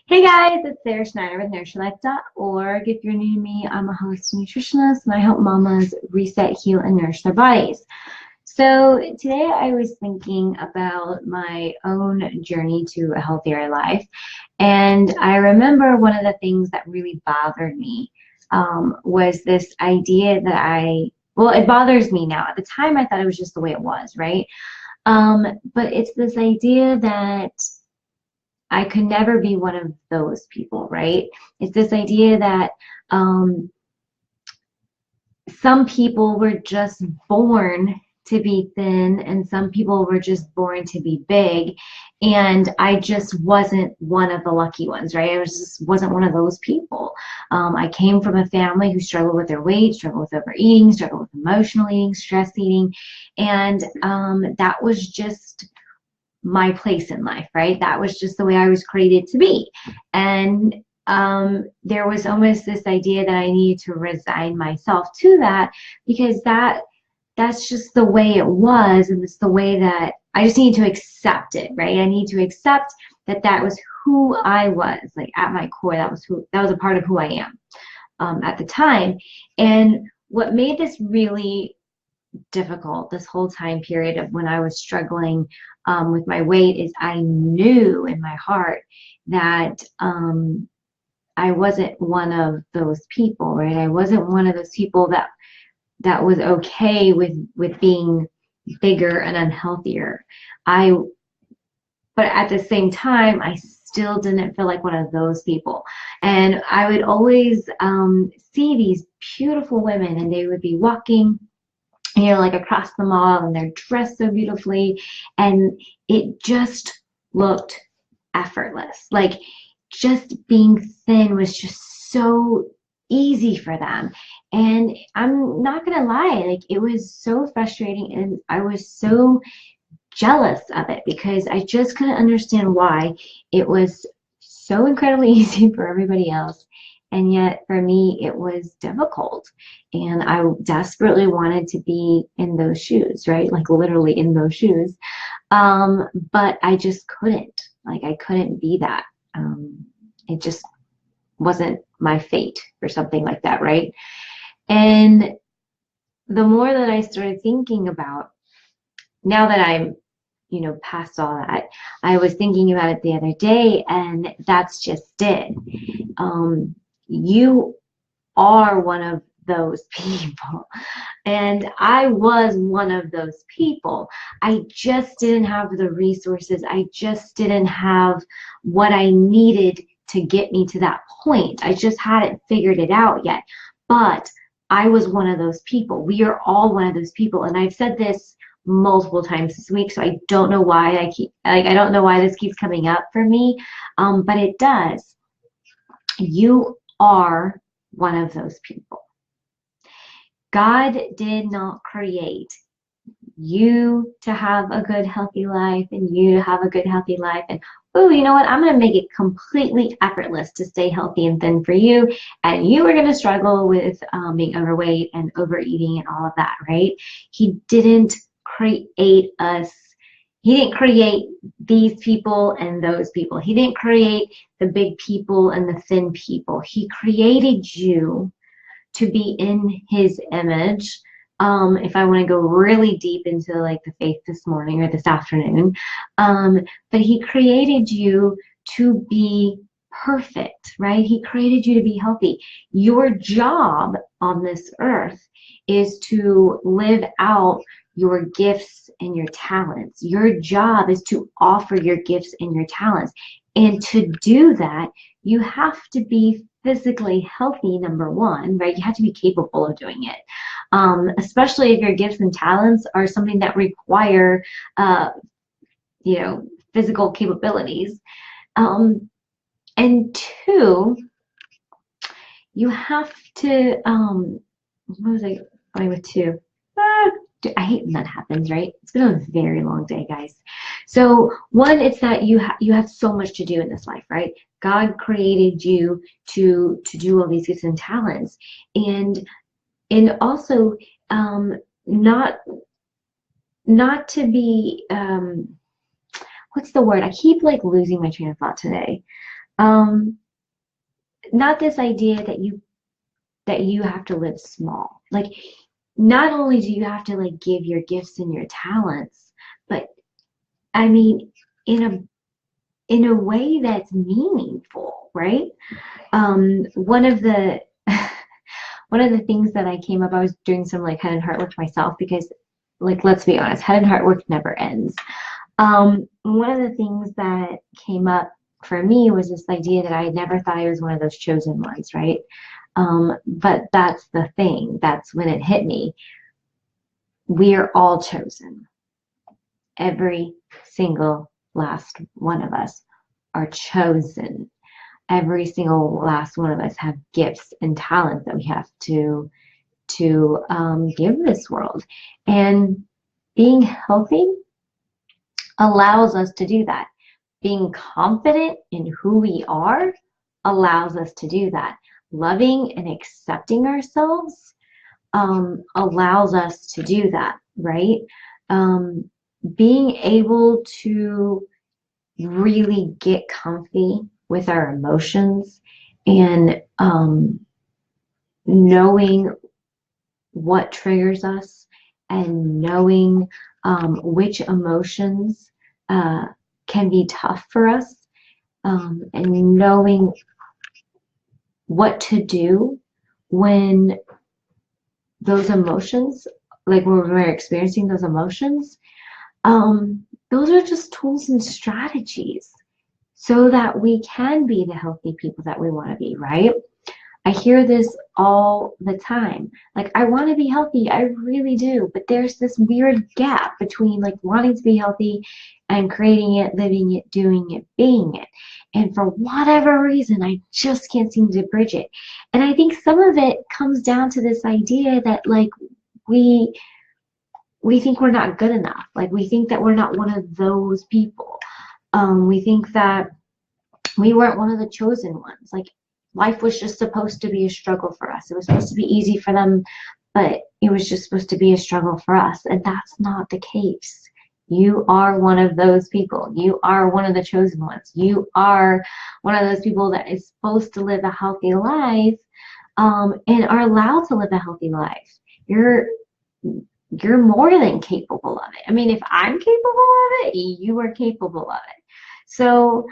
Hey guys, it's Sarah Schneider with NurtureLife.org. If you're new to me, I'm a holistic nutritionist and I help mamas reset, heal, and nourish their bodies. So today I was thinking about my own journey to a healthier life. And I remember one of the things that really bothered me was this idea that well, it bothers me now. At the time, I thought it was just the way it was, right? But it's this idea that I could never be one of those people, right? It's this idea that some people were just born to be thin and some people were just born to be big. And I just wasn't one of the lucky ones, right? Wasn't one of those people. I came from a family who struggled with their weight, struggled with overeating, struggled with emotional eating, stress eating. And that was just my place in life, right? That was just the way I was created to be. And there was almost this idea that I needed to resign myself to that because that's just the way it was, and it's the way that I just needed to accept it, right? I need to accept that that was who I was, like at my core. That was a part of who I am at the time. And what made this really difficult this whole time period of when I was struggling with my weight is I knew in my heart that I wasn't one of those people, right? I wasn't one of those people that was okay with being bigger and unhealthier. But at the same time, I still didn't feel like one of those people. And I would always see these beautiful women, and they would be walking, like across the mall, and they're dressed so beautifully, and it just looked effortless. Like just being thin was just so easy for them. And I'm not gonna lie, like it was so frustrating, and I was so jealous of it because I just couldn't understand why it was so incredibly easy for everybody else. And yet for me, it was difficult. And I desperately wanted to be in those shoes, right? Like literally in those shoes. But I just couldn't. Like I couldn't be that. It just wasn't my fate or something like that, right? And the more that I started thinking about, now that I'm past all that, I was thinking about it the other day, and that's just it. You are one of those people. And I was one of those people. I just didn't have the resources. I just didn't have what I needed to get me to that point. I just hadn't figured it out yet. But I was one of those people. We are all one of those people. And I've said this multiple times this week, so I don't know why I don't know why this keeps coming up for me, but it does. You are one of those people. God did not create you to have a good, healthy life and you to have a good, healthy life. And, oh, you know what? I'm going to make it completely effortless to stay healthy and thin for you. And you are going to struggle with being overweight and overeating and all of that, right? He didn't create us. He didn't create these people and those people. He didn't create the big people and the thin people. He created you to be in his image. If I want to go really deep into like the faith this morning or this afternoon, but he created you to be perfect, right? He created you to be healthy. Your job on this earth is to live out your gifts and your talents. Your job is to offer your gifts and your talents. And to do that, you have to be physically healthy, number one, right? You have to be capable of doing it. Especially if your gifts and talents are something that require, physical capabilities. And two, you have to, what was I going with two? I hate when that happens, right? It's been a very long day, guys. So one, it's that you have so much to do in this life, right? God created you to do all these gifts and talents, and also not to be what's the word? I keep like losing my train of thought today. Um, Not this idea that you have to live small. Like, not only do you have to like give your gifts and your talents, but I mean, in a way that's meaningful, right? One of the one of the things that I came up, I was doing some like head and heart work myself because, like, let's be honest, head and heart work never ends. One of the things that came up for me was this idea that I never thought I was one of those chosen ones, right? But that's the thing. That's when it hit me. We are all chosen. Every single last one of us are chosen. Every single last one of us have gifts and talents that we have to give this world. And being healthy allows us to do that. Being confident in who we are allows us to do that. Loving and accepting ourselves allows us to do that, right? Being able to really get comfy with our emotions and knowing what triggers us and knowing which emotions can be tough for us, and knowing what to do when those emotions, like when we're experiencing those emotions, those are just tools and strategies so that we can be the healthy people that we want to be, right? I hear this all the time. Like, I want to be healthy, I really do, but there's this weird gap between like wanting to be healthy and creating it, living it, doing it, being it. And for whatever reason, I just can't seem to bridge it. And I think some of it comes down to this idea that like we think we're not good enough. Like, we think that we're not one of those people. We think that we weren't one of the chosen ones. Like, life was just supposed to be a struggle for us. It was supposed to be easy for them, but it was just supposed to be a struggle for us. And that's not the case. You are one of those people. You are one of the chosen ones. You are one of those people that is supposed to live a healthy life, and are allowed to live a healthy life. You're more than capable of it. I mean, if I'm capable of it, you are capable of it. So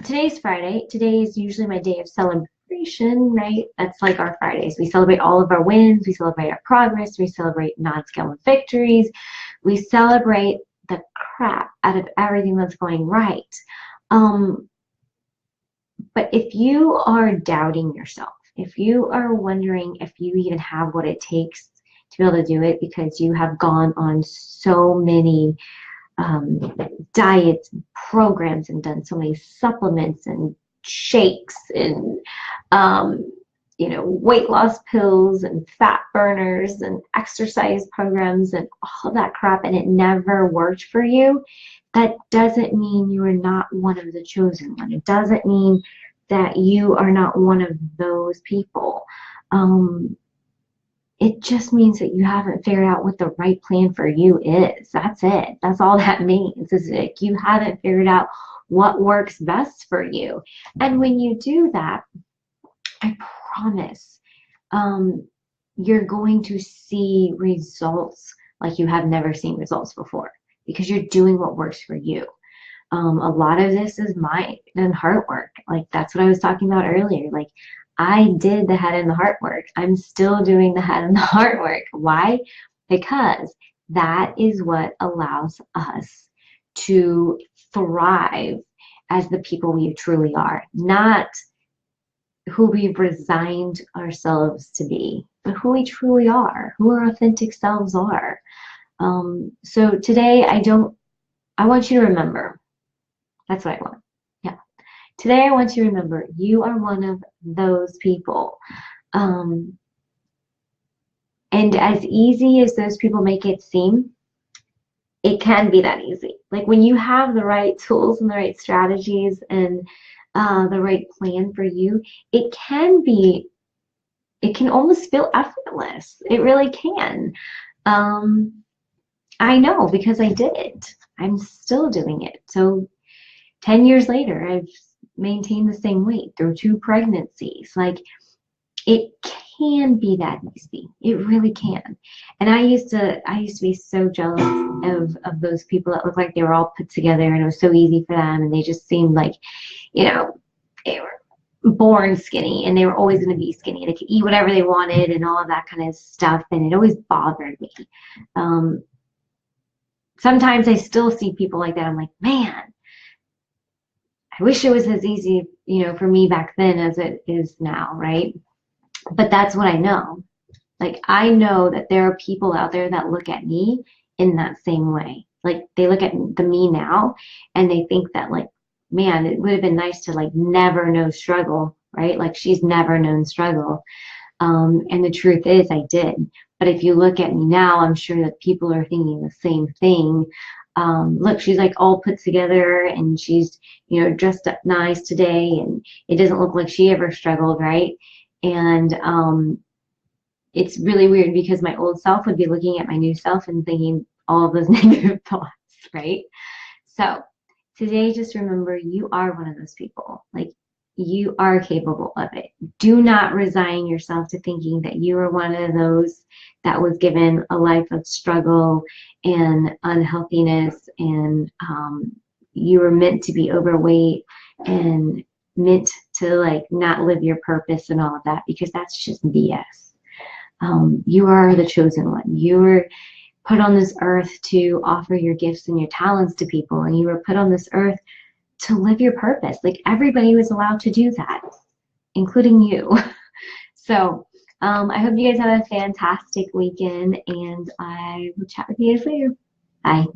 today's Friday. Today is usually my day of celebration, right? That's like our Fridays. We celebrate all of our wins. We celebrate our progress. We celebrate non-scale victories. We celebrate the crap out of everything that's going right. But if you are doubting yourself, if you are wondering if you even have what it takes to be able to do it because you have gone on so many diets and programs and done so many supplements and shakes and weight loss pills and fat burners and exercise programs and all of that crap, and it never worked for you, that doesn't mean you are not one of the chosen one. It doesn't mean that you are not one of those people. It just means that you haven't figured out what the right plan for you is. That's it. That's all that means. Is like you haven't figured out what works best for you. And when you do that, I promise, you're going to see results like you have never seen results before because you're doing what works for you. A lot of this is mind and heart work. Like, that's what I was talking about earlier. Like, I did the head and the heart work. I'm still doing the head and the heart work. Why? Because that is what allows us to thrive as the people we truly are, not who we've resigned ourselves to be, but who we truly are, who our authentic selves are. So today, I want you to remember. That's what I want. Yeah. Today, I want you to remember you are one of those people. And as easy as those people make it seem, it can be that easy. Like, when you have the right tools and the right strategies and the right plan for you, it can almost feel effortless. It really can. I know because I did it. I'm still doing it. So 10 years later, I've maintain the same weight through 2 pregnancies. Like, it can be that easy. It really can. And I used to be so jealous of those people that looked like they were all put together and it was so easy for them, and they just seemed like, you know, they were born skinny and they were always going to be skinny. They could eat whatever they wanted and all of that kind of stuff, and it always bothered me. Sometimes I still see people like that. I'm like, man, I wish it was as easy, for me back then as it is now, right? But that's what I know. Like, I know that there are people out there that look at me in that same way. Like, they look at the me now and they think that, like, man, it would have been nice to, like, never know struggle, right? Like, she's never known struggle. And the truth is, I did. But if you look at me now, I'm sure that people are thinking the same thing. Look, she's like all put together and she's, dressed up nice today, and it doesn't look like she ever struggled, right? And it's really weird because my old self would be looking at my new self and thinking all of those negative thoughts, right? So today, just remember, you are one of those people. Like, you are capable of it. Do not resign yourself to thinking that you are one of those that was given a life of struggle and unhealthiness, and you were meant to be overweight and meant to, like, not live your purpose and all of that, because that's just BS. You are the chosen one. You were put on this earth to offer your gifts and your talents to people, and you were put on this earth to live your purpose. Like, everybody was allowed to do that, including you. So I hope you guys have a fantastic weekend, and I will chat with you guys later. Bye.